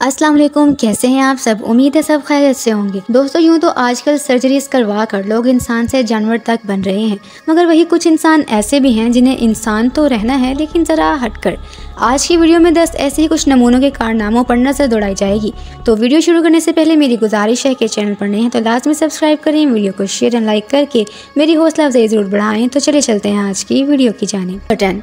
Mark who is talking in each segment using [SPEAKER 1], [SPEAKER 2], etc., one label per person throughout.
[SPEAKER 1] अस्सलाम वालेकुम, कैसे हैं आप सब। उम्मीद है सब खैरियत से होंगे। दोस्तों, यूँ तो आजकल सर्जरीज करवा कर लोग इंसान से जानवर तक बन रहे हैं, मगर वही कुछ इंसान ऐसे भी हैं जिन्हें इंसान तो रहना है लेकिन ज़रा हटकर। आज की वीडियो में 10 ऐसे ही कुछ नमूनों के कारनामों पर नजर दौड़ाई जाएगी। तो वीडियो शुरू करने से पहले मेरी गुजारिश है कि चैनल पर नए हैं तो लाजमी सब्सक्राइब करें, वीडियो को शेयर एंड लाइक करके मेरी हौसला अफजाई जरूर बढ़ाएं। तो चले चलते हैं आज की वीडियो की जानिब।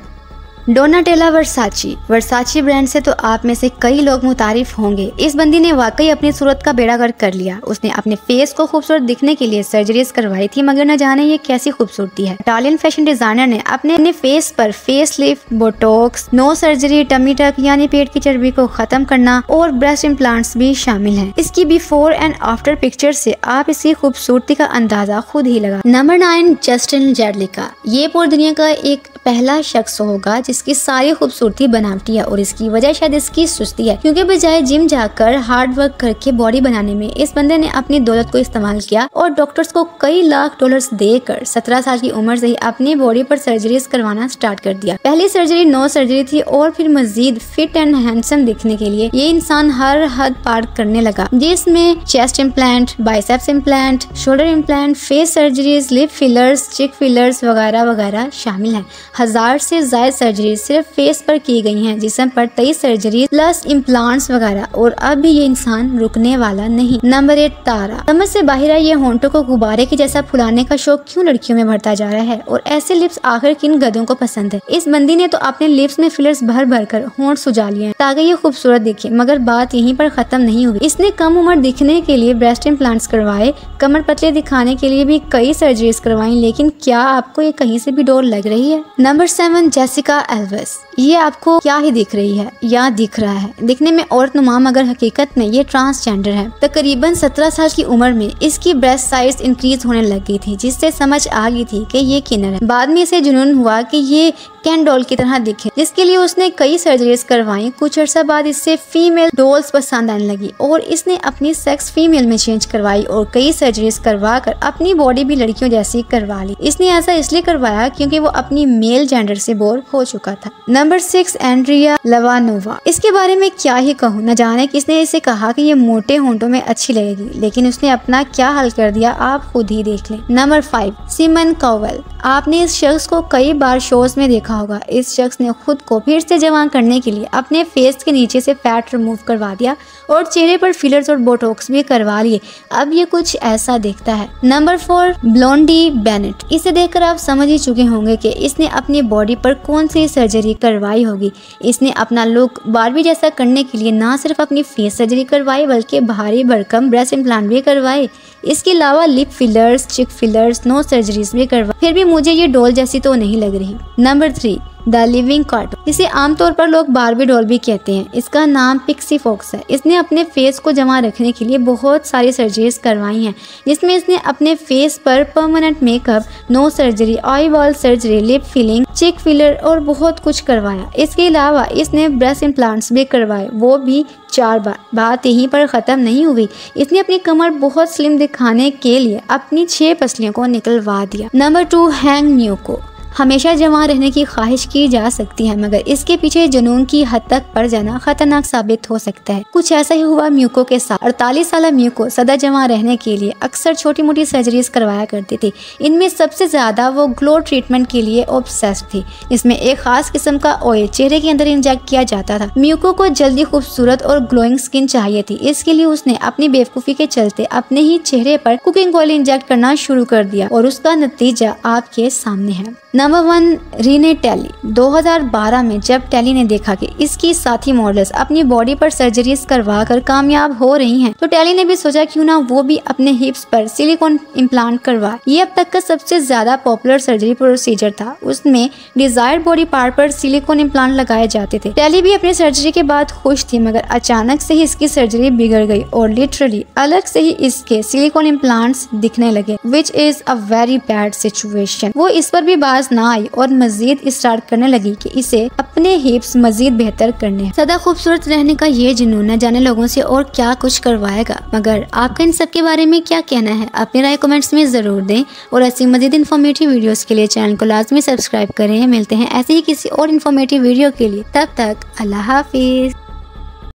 [SPEAKER 1] डोनाटेला वर्साची ब्रांड से तो आप में से कई लोग मुतारिफ होंगे। इस बंदी ने वाकई अपनी सूरत का बेड़ा गर्क कर लिया। उसने अपने फेस को खूबसूरत दिखने के लिए सर्जरीज करवाई थी, मगर न जाने ये कैसी खूबसूरती है। इटालियन फैशन डिजाइनर ने अपने फेस पर face lift, botox, no surgery, tummy tuck यानी पेट की चर्बी को खत्म करना और ब्रेस्ट इम्प्लांट्स भी शामिल हैं। इसकी बिफोर एंड आफ्टर पिक्चर से आप इसकी खूबसूरती का अंदाजा खुद ही लगा। Number 9, Justin Jedlicka. ये पूरी दुनिया का एक पहला शख्स होगा जिसकी सारी खूबसूरती बनावटी है और इसकी वजह शायद इसकी सुस्ती है, क्योंकि बजाय जिम जाकर हार्ड वर्क करके बॉडी बनाने में इस बंदे ने अपनी दौलत को इस्तेमाल किया और डॉक्टर्स को कई लाख डॉलर्स देकर 17 साल की उम्र से ही अपनी बॉडी पर सर्जरीज करवाना स्टार्ट कर दिया। पहली सर्जरी नो सर्जरी थी और फिर मजीद फिट एंड हैंडसम दिखने के लिए ये इंसान हर हद पार करने लगा, जिसमें chest implant, biceps implant, shoulder implant, face surgeries, lip fillers, चिक फिलर्स वगैरह वगैरह शामिल हैं। 1000 से ज्यादा सर्जरी सिर्फ फेस पर की गई हैं, जिस्म पर 23 सर्जरी प्लस इम्प्लांट्स वगैरह, और अब भी ये इंसान रुकने वाला नहीं। नंबर 8, तारा। समझ से बाहर है ये होंठों को गुब्बारे की जैसा फुलाने का शौक क्यों लड़कियों में बढ़ता जा रहा है, और ऐसे लिप्स आखिर किन गधों को पसंद है। इस बंदी ने तो अपने लिप्स में फिलर्स भर भर कर होंठ सुजा लिए हैं ताकि ये खूबसूरत दिखे, मगर बात यहीं पर खत्म नहीं हुई। इसने कम उम्र दिखने के लिए ब्रेस्ट इम्प्लांट्स करवाए, कमर पतले दिखाने के लिए भी कई सर्जरीज करवाई, लेकिन क्या आपको ये कहीं से भी डोर लग रही है। Number 7, Jessica Elvis. ये आपको क्या ही दिख रही है या दिख रहा है, दिखने में औरत नुमा मगर हकीकत में ये ट्रांसजेंडर है। तकरीबन 17 साल की उम्र में इसकी ब्रेस्ट साइज इंक्रीज होने लग गई थी, जिससे समझ आ गई थी कि ये किन्नर है। बाद में इसे जुनून हुआ कि ये कैन डॉल की तरह दिखे, जिसके लिए उसने कई सर्जरीज करवाई। कुछ अर्सा बाद इससे फीमेल डॉल्स पसंद आने लगी और इसने अपनी सेक्स फीमेल में चेंज करवाई और कई सर्जरीज करवा कर अपनी बॉडी भी लड़कियों जैसी करवा ली। इसने ऐसा इसलिए करवाया क्योंकि वो अपनी मेल जेंडर से बोर हो चुका था। Number 6, Andrea Lavanova. इसके बारे में क्या ही कहूँ, न जाने किसने इसे कहा कि ये मोटे होंठों में अच्छी लगेगी, लेकिन उसने अपना क्या हल कर दिया आप खुद ही देख लें। नंबर 5, सिमन कावेल। आपने इस शख्स को कई बार शोज में देखा होगा। इस शख्स ने खुद को फिर से जवान करने के लिए अपने फेस के नीचे से फैट रिमूव करवा दिया और चेहरे पर फिलर्स और बोटॉक्स भी करवा लिए। अब ये कुछ ऐसा दिखता है। Number 4, Blondie Bennett. इसे देखकर आप समझ ही चुके होंगे कि इसने अपनी बॉडी पर कौन सी सर्जरी करवाई होगी। इसने अपना लुक बारबी जैसा करने के लिए ना सिर्फ अपनी फेस सर्जरी करवाई बल्कि भारी भरकम ब्रेस्ट इम्प्लांट भी करवाए। इसके अलावा लिप फिलर्स, चिक फिलर्स, नो सर्जरीज भी करवाई। फिर भी मुझे ये डॉल जैसी तो नहीं लग रही। Number 3, the living cartoon. इसे आमतौर पर लोग बारबी डॉल भी कहते हैं। इसका नाम पिक्सी फॉक्स है। इसने अपने फेस को जमा रखने के लिए बहुत सारी सर्जरीज करवाई हैं, जिसमें इसने अपने फेस पर permanent makeup, no surgery, eye wall surgery, lip filling, चिक फिलर और बहुत कुछ करवाया। इसके अलावा इसने ब्रेस्ट इम्प्लांट्स भी करवाए, वो भी 4 बार। बात यहीं पर खत्म नहीं हुई। इसने अपनी कमर बहुत स्लिम दिखाने के लिए अपनी 6 पसलियों को निकलवा दिया। Number 2, hang muco. हमेशा जवान रहने की ख्वाहिश की जा सकती है, मगर इसके पीछे जुनून की हद तक पड़ जाना खतरनाक साबित हो सकता है। कुछ ऐसा ही हुआ म्यूको के साथ। 48 साल म्यूको सदा जवान रहने के लिए अक्सर छोटी मोटी सर्जरीज करवाया करती थी। इनमें सबसे ज्यादा वो ग्लो ट्रीटमेंट के लिए ऑब्सेस्ड थी, जिसमें एक खास किस्म का ऑयल चेहरे के अंदर इंजेक्ट किया जाता था। म्यूको को जल्दी खूबसूरत और ग्लोइंग स्किन चाहिए थी। इसके लिए उसने अपनी बेवकूफी के चलते अपने ही चेहरे पर कुकिंग ऑयल इंजेक्ट करना शुरू कर दिया और उसका नतीजा आपके सामने है। Number 1, रीने tele. 2012 में जब टेली ने देखा कि इसकी साथी मॉडल्स अपनी बॉडी पर सर्जरीज करवा कर कामयाब हो रही हैं, तो टेली ने भी सोचा क्यों ना वो भी अपने हिप्स पर सिलिकॉन इम्प्लांट करवाए। ये अब तक का सबसे ज्यादा पॉपुलर सर्जरी प्रोसीजर था। उसमें डिजायर्ड बॉडी पार्ट पर सिलिकॉन इम्प्लांट लगाए जाते थे। टेली भी अपनी सर्जरी के बाद खुश थी, मगर अचानक से ही इसकी सर्जरी बिगड़ गई और लिटरली अलग से ही इसके सिलिकॉन इम्प्लांट्स दिखने लगे, which is a very bad situation. वो इस पर भी बाज ना आई और मजीद स्टार्ट करने लगी कि इसे अपने हिप्स मजीद बेहतर करने। सदा खूबसूरत रहने का ये जुनून न जाने लोगों से और क्या कुछ करवाएगा, मगर आपका इन सब के बारे में क्या कहना है अपनी राय कमेंट्स में जरूर दें और ऐसी मजीद इन्फॉर्मेटिव वीडियोस के लिए चैनल को लाजमी सब्सक्राइब करें। मिलते हैं ऐसे ही किसी और इन्फॉर्मेटिव वीडियो के लिए, तब तक अल्लाह हाफिज।